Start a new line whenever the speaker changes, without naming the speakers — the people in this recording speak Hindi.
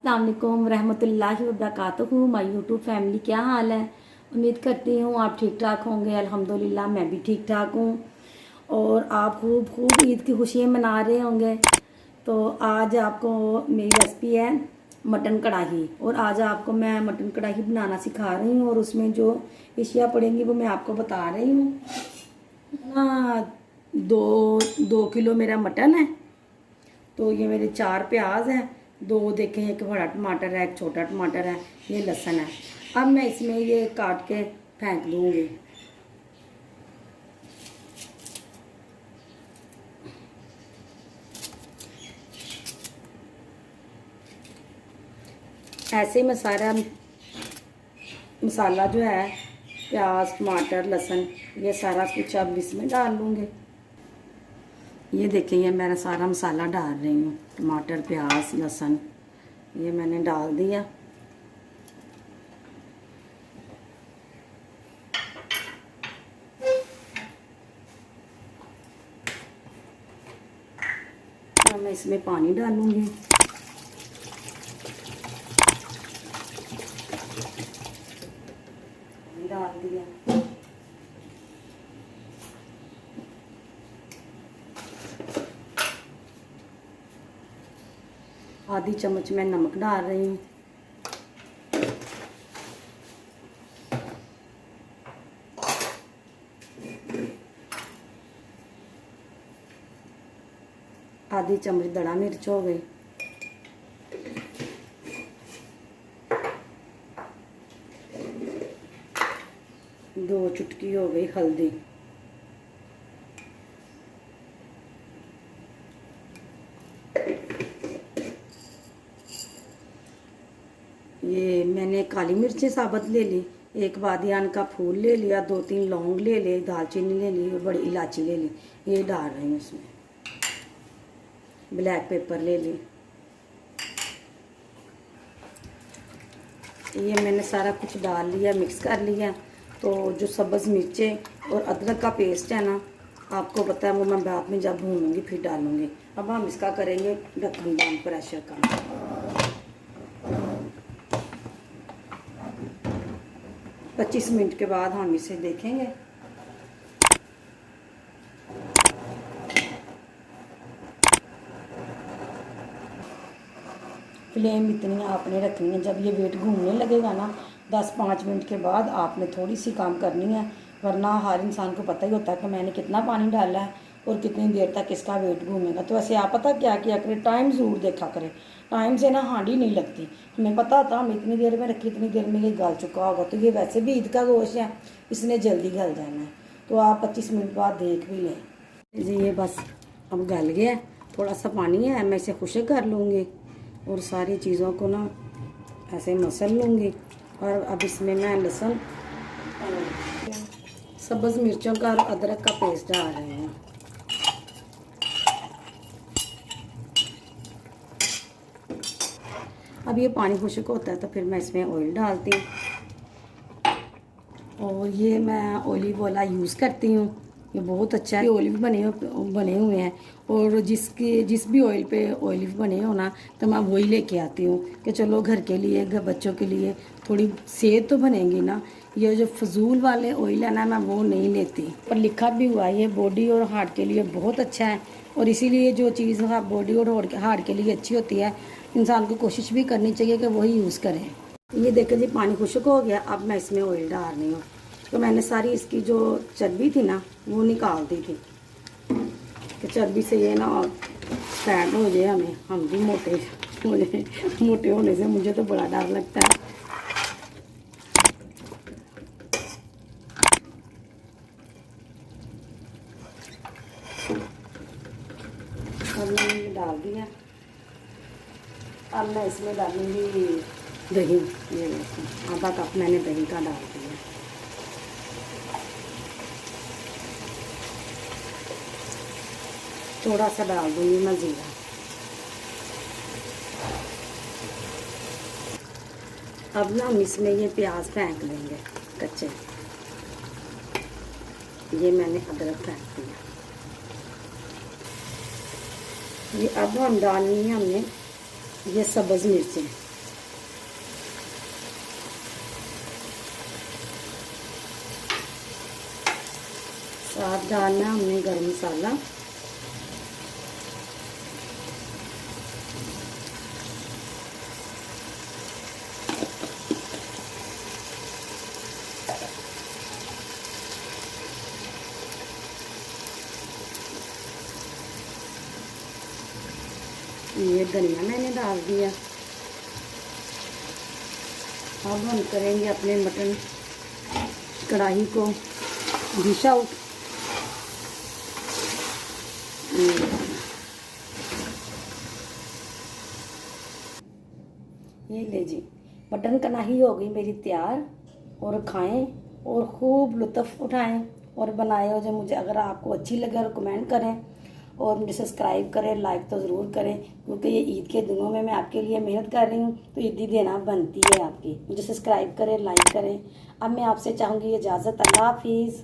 अस्सलामुअलैकुम रहमतुल्लाहि व बरकातुहू। माय यूट्यूब फैमिली, क्या हाल है? उम्मीद करती हूँ आप ठीक ठाक होंगे। अल्हम्दुलिल्लाह मैं भी ठीक ठाक हूँ और आप खूब खूब ईद की खुशियाँ मना रहे होंगे। तो आज आपको मेरी रेसिपी है मटन कढ़ाई, और आज आपको मैं मटन कढ़ाई बनाना सिखा रही हूँ और उसमें जो एशिया पड़ेंगी वो मैं आपको बता रही हूँ ना। 2 किलो मेरा मटन है, तो ये मेरे 4 प्याज हैं, 2 देखें, एक बड़ा टमाटर है, एक छोटा टमाटर है, ये लहसुन है। अब मैं इसमें ये काट के फेंक दूँगी। ऐसे ही मैं सारा मसाला जो है, प्याज टमाटर लहसुन, ये सारा कुछ अब इसमें डाल लूँगी। ये देखिए, ये मैंने सारा मसाला डाल रही हूँ, टमाटर प्याज लहसुन ये मैंने डाल दिया। अब मैं इसमें पानी डालूँगी। डाल दिया। आधी चम्मच मैं नमक डाल रही हूँ। आधी चम्मच दड़ा मिर्च हो गई। दो चुटकी हो गई हल्दी। ये मैंने काली मिर्चें साबुत ले ली, एक बादियान का फूल ले लिया, 2-3 लौंग ले लिए, दालचीनी ले ली और बड़ी इलायची ले ली, ये डाल रही हूँ इसमें। ब्लैक पेपर ले ली। ये मैंने सारा कुछ डाल लिया, मिक्स कर लिया। तो जो सब्ज़ मिर्चें और अदरक का पेस्ट है ना, आपको पता है, वो मैं बाद में जब भूनूंगी फिर डालूंगी। अब हम इसका करेंगे ढक्कन बंद, प्रेशर का। 25 मिनट के बाद हम इसे देखेंगे। फ्लेम इतनी आपने रखनी है, जब ये वेट घूमने लगेगा ना 10-5 मिनट के बाद आपने थोड़ी सी काम करनी है, वरना हर इंसान को पता ही होता है कि मैंने कितना पानी डाला है और कितनी देर तक इसका वेट घूमेगा। तो ऐसे आप पता क्या किया करें, टाइम ज़रूर देखा करें। टाइम से ना हांडी नहीं लगती। हमें पता होता हम इतनी देर में रखी, इतनी देर में ये गल चुका होगा। तो ये वैसे भी ईद का गोश्त है, इसने जल्दी गल जाना है। तो आप 25 मिनट बाद देख भी लें जी। ये बस अब गल गया है, थोड़ा सा पानी है, मैं इसे खुश्क कर लूँगी और सारी चीज़ों को ना ऐसे मसल लूँगी। और अब इसमें मैं लहसुन, सब्ज़ मिर्चों का और अदरक का पेस्ट डाल रही हूँ। अब ये पानी खुश्क होता है तो फिर मैं इसमें ऑयल डालती हूँ, और ये मैं ऑलिव वाला यूज़ करती हूँ। ये बहुत अच्छा है, ऑलिव बने हुए हैं। और जिस भी ऑयल पे ऑलिव बने हो ना, तो मैं वही लेके आती हूँ कि चलो घर के लिए, घर बच्चों के लिए थोड़ी सेहत तो बनेगी ना। ये जो फजूल वाले ऑयल है ना, मैं वो नहीं लेती। पर लिखा भी हुआ है ये बॉडी और हार्ट के लिए बहुत अच्छा है, और इसीलिए जो चीज़ बॉडी और हार्ट के लिए अच्छी होती है, इंसान को कोशिश भी करनी चाहिए कि वही यूज़ करें। ये देखो जी, पानी खुश्क हो गया। अब मैं इसमें ऑयल डाल रही हूँ। तो मैंने सारी इसकी जो चर्बी थी ना वो निकाल दी थी, कि चर्बी से ये ना फैट हो जाए, हम भी मोटे हो जाए। मोटे होने से मुझे तो बड़ा डर लगता है। अब मैंने ये डाल दिया। अब मैं इसमें डालूंगी दही। ये आधा कप मैंने दही का डाल दिया। थोड़ा सा डाल दूंगी मैं जीरा। अब ना हम इसमें ये प्याज फेंक देंगे कच्चे। ये मैंने अदरक फेंक दिया। ये अब हम डालनी है हमने ये सब्ज़ मिर्चें। साथ डालना हमने गरम मसाला, ये धनिया मैंने डाल दिया। अब हम करेंगे अपने मटन कढ़ाई को डिश आउट। ये ले जी, मटन कढ़ाई हो गई मेरी तैयार। और खाएं और खूब लुत्फ़ उठाएं और बनाएं। और जो मुझे, अगर आपको अच्छी लगे और कमेंट करें और मुझे सब्सक्राइब करें, लाइक तो ज़रूर करें, क्योंकि ये ईद के दिनों में मैं आपके लिए मेहनत कर रही हूँ, तो ईदी देना बनती है आपकी। मुझे सब्सक्राइब करें, लाइक करें। अब मैं आपसे चाहूँगी इजाज़त। अल्लाह हाफिज़।